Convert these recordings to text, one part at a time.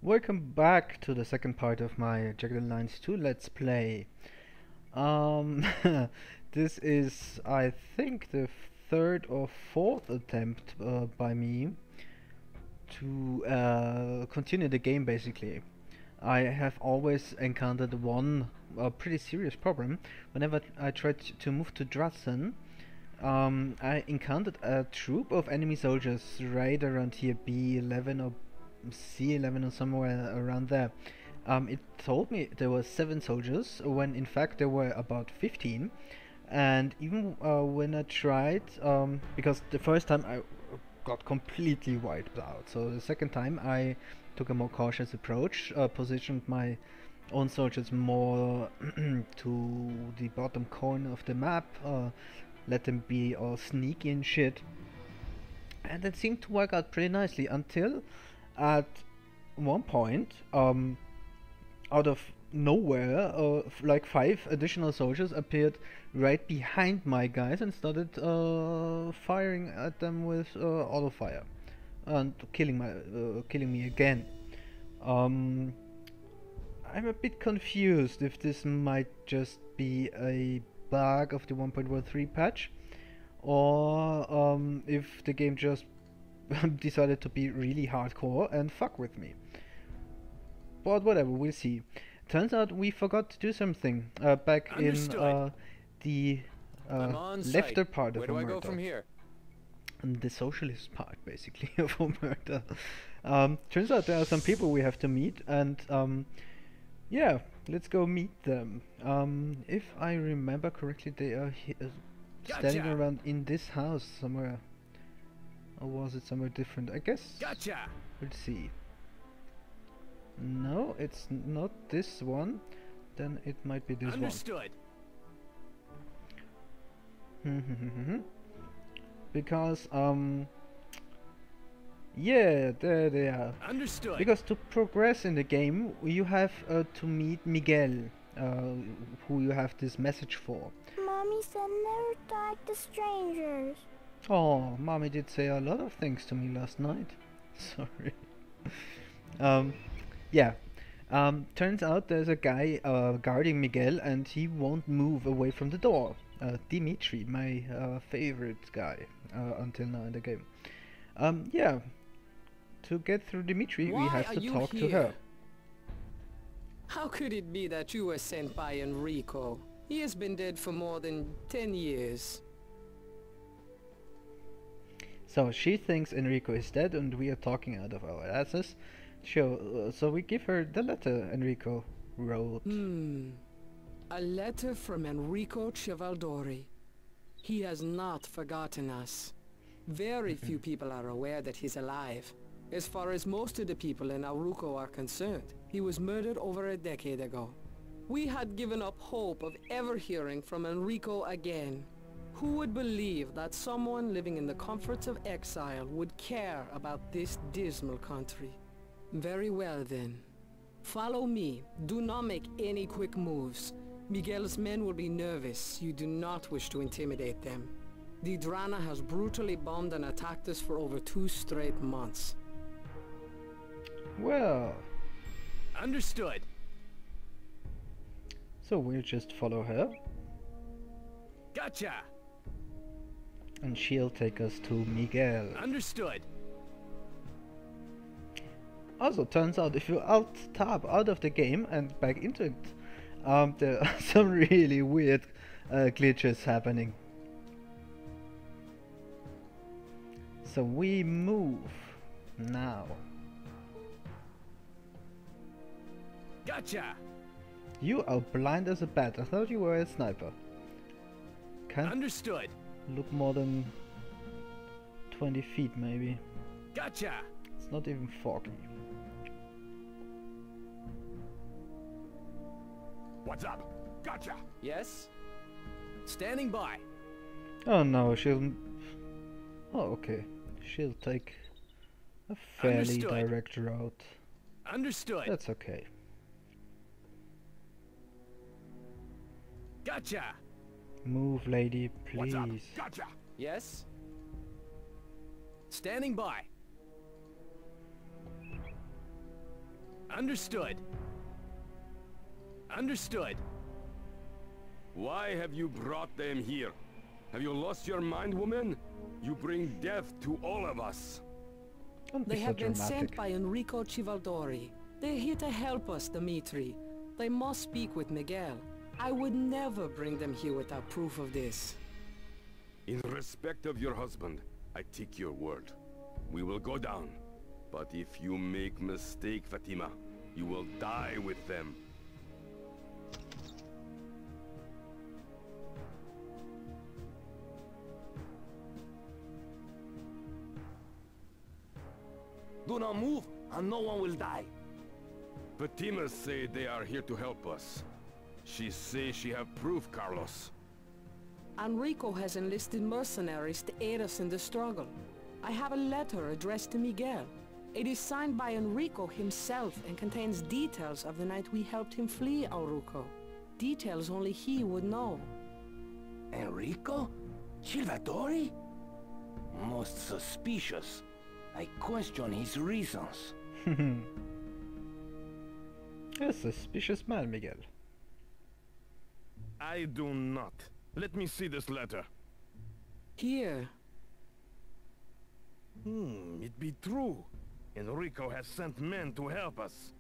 Welcome back to the second part of my Jagged Alliance 2 Let's Play. Um, this is, I think, the third or fourth attempt by me to continue the game, basically. I have always encountered one pretty serious problem. Whenever I tried to move to Dratzen, I encountered a troop of enemy soldiers right around here, B11 or C11 or somewhere around there. It told me there were 7 soldiers when in fact there were about 15. And even when I tried, because the first time I got completely wiped out, so the second time I took a more cautious approach, positioned my own soldiers more to the bottom corner of the map, let them be all sneaky and shit. And it seemed to work out pretty nicely until at one point, out of nowhere, like 5 additional soldiers appeared right behind my guys and started firing at them with auto fire and killing me again. I'm a bit confused if this might just be a bug of the 1.13 patch, or if the game just decided to be really hardcore and fuck with me. But whatever, we'll see. Turns out we forgot to do something back Understood. in the lefter part of Where do I Omerta. go from here? The socialist part, basically, of Omerta. Turns out there are some people we have to meet, and yeah, let's go meet them. If I remember correctly, they are standing Gotcha. around in this house somewhere. Or was it somewhere different? I guess. Gotcha. Let's see. No, it's not this one. Then it might be this Understood. one. Because, yeah, there they are. Understood. Because to progress in the game, you have to meet Miguel, who you have this message for. Mommy said never talk to strangers. Oh, mommy did say a lot of things to me last night. Sorry. Yeah. Turns out there's a guy guarding Miguel, and he won't move away from the door. Dimitri, my favorite guy until now in the game. Yeah. To get through Dimitri, we Why have are to you talk to here? her. How could it be that you were sent by Enrico? He has been dead for more than 10 years. So she thinks Enrico is dead, and we are talking out of our asses. So we give her the letter Enrico wrote. A letter from Enrico Civaldori. He has not forgotten us. Very few people are aware that he's alive. As far as most of the people in Aruco are concerned, he was murdered over a decade ago. We had given up hope of ever hearing from Enrico again. Who would believe that someone living in the comforts of exile would care about this dismal country? Very well then. Follow me. Do not make any quick moves. Miguel's men will be nervous. You do not wish to intimidate them. The Drana has brutally bombed and attacked us for over 2 straight months. Well, Understood. so we'll just follow her, Gotcha. and she'll take us to Miguel. Understood. Also, turns out if you alt-tab out of the game and back into it, there are some really weird glitches happening. So we move now. Gotcha. You are blind as a bat. I thought you were a sniper. Can't Understood. look more than 20 feet, maybe. Gotcha. It's not even foggy. What's up? Gotcha. Yes. Standing by. Oh no, she'll... Oh, okay. She'll take a fairly Understood. direct route. Understood. That's okay. Gotcha. Move, lady, What's up? please. Gotcha. Yes. Standing by. Understood. Understood. Why have you brought them here? Have you lost your mind, woman? You bring death to all of us. Don't be They so have been dramatic. sent by Enrico Civaldori. They're here to help us, Dimitri. They must speak with Miguel. I would never bring them here without proof of this. In respect of your husband, I take your word. We will go down. But if you make mistake, Fatima, you will die with them. Do not move, and no one will die. Fatima say they are here to help us. She say she have proof, Carlos. Enrico has enlisted mercenaries to aid us in the struggle. I have a letter addressed to Miguel. It is signed by Enrico himself and contains details of the night we helped him flee Auruco. Details only he would know. Enrico? Salvatore? Most suspicious. I question his reasons. A suspicious man, Miguel. I do not. Let me see this letter. Here. It be true. Enrico has sent men to help us.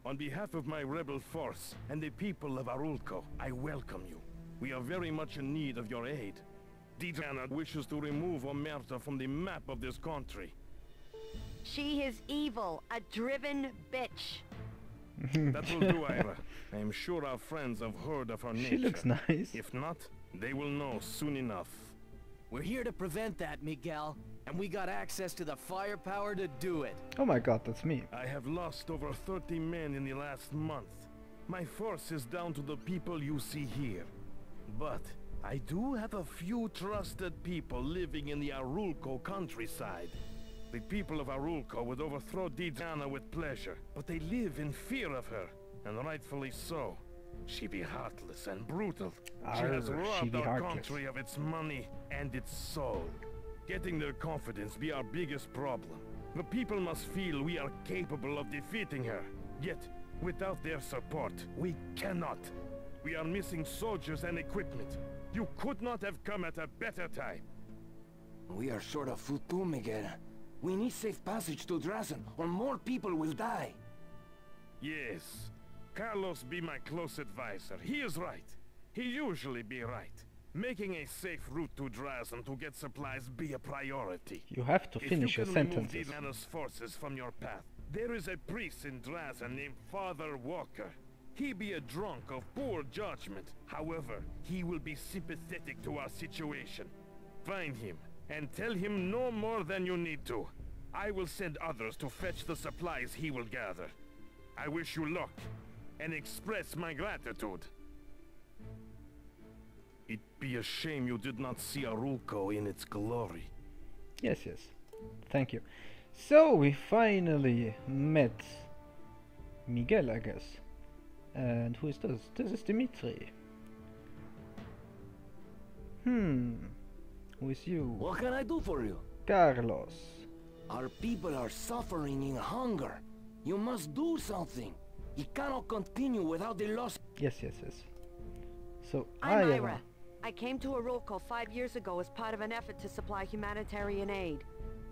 On behalf of my rebel force and the people of Arulco, I welcome you. We are very much in need of your aid. Diana wishes to remove Omerta from the map of this country. She is evil, a driven bitch. That will do, Ira. I am sure our friends have heard of her nature. She looks nice. If not, they will know soon enough. We're here to prevent that, Miguel. And we got access to the firepower to do it. Oh my god, that's me. I have lost over 30 men in the last month. My force is down to the people you see here. But I do have a few trusted people living in the Arulco countryside. The people of Arulco would overthrow Diana with pleasure, but they live in fear of her, and rightfully so. She be heartless and brutal. She has Arr, she robbed be our heartless. country of its money and its soul. Getting their confidence be our biggest problem. The people must feel we are capable of defeating her. Yet, without their support, we cannot. We are missing soldiers and equipment. You could not have come at a better time. We are short of food too, Miguel. We need safe passage to Drazen, or more people will die. Yes. Carlos be my close advisor. He is right. He usually be right. Making a safe route to Drazen to get supplies be a priority. You have to finish your If you can remove sentences. Diana's forces from your path, there is a priest in Drazen named Father Walker. He be a drunk of poor judgment. However, he will be sympathetic to our situation. Find him, and tell him no more than you need to. I will send others to fetch the supplies he will gather. I wish you luck, and express my gratitude. It be a shame you did not see Arulco in its glory. Yes, yes. Thank you. So we finally met Miguel, I guess. And who is this? This is Dimitri. Who is you? What can I do for you? Carlos. Our people are suffering in hunger. You must do something. It cannot continue without the loss. Yes, yes, yes. So I'm I am. Ira. I came to Arulco 5 years ago as part of an effort to supply humanitarian aid.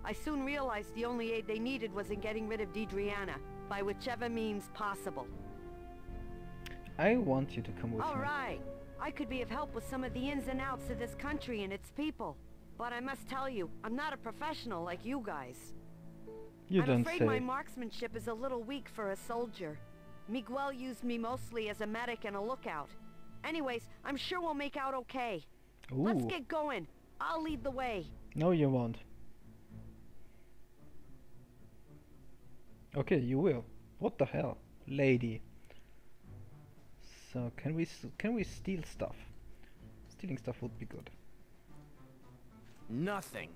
I soon realized the only aid they needed was in getting rid of Diana, by whichever means possible. I want you to come with All me. right. I could be of help with some of the ins and outs of this country and its people. But I must tell you, I'm not a professional like you guys. You I'm don't afraid say. my marksmanship is a little weak for a soldier. Miguel used me mostly as a medic and a lookout. Anyways, I'm sure we'll make out okay. Let's Ooh. get going. I'll lead the way. No, you won't. Okay, you will. What the hell, lady? So can we steal stuff? Stealing stuff would be good. Nothing.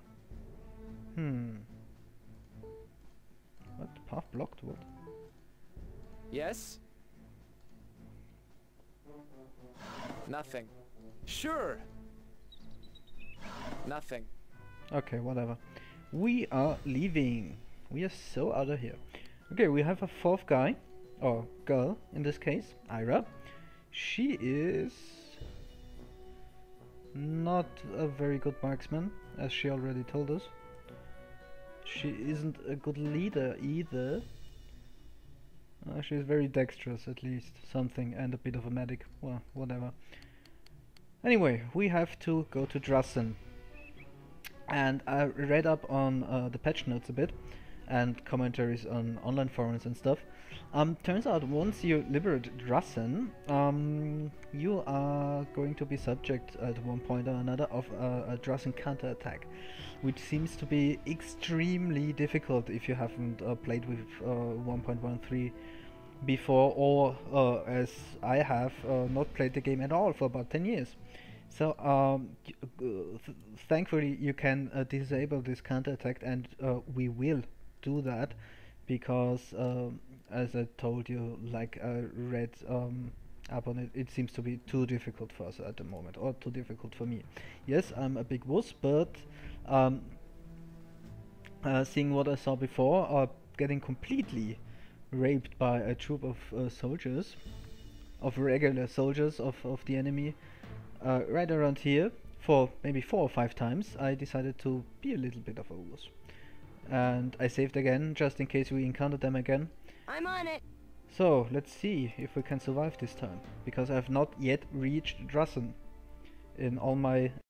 What? Path blocked? What? Yes? Nothing. Sure. Nothing. Okay, whatever. We are leaving. We are so out of here. Okay, we have a fourth guy. or girl in this case, Ira, she is not a very good marksman, as she already told us. She isn't a good leader either. She's very dexterous, at least something, and a bit of a medic. Well, whatever. Anyway, we have to go to Drassen. And I read up on the patch notes a bit, and commentaries on online forums and stuff. Turns out once you liberate Drassen, you are going to be subject at one point or another of a Drassen counterattack, which seems to be extremely difficult if you haven't played with 1.13 before, or as I have, not played the game at all for about 10 years. So thankfully you can disable this counterattack, and we will do that, because as I told you, like I read up on it, it seems to be too difficult for us at the moment, or too difficult for me. Yes, I'm a big wuss, but seeing what I saw before, getting completely raped by a troop of soldiers, of regular soldiers of the enemy, right around here, for maybe 4 or 5 times, I decided to be a little bit of a wuss. And I saved again, just in case we encounter them again. I'm on it. So, let's see if we can survive this time, because I have not yet reached Drassen in all my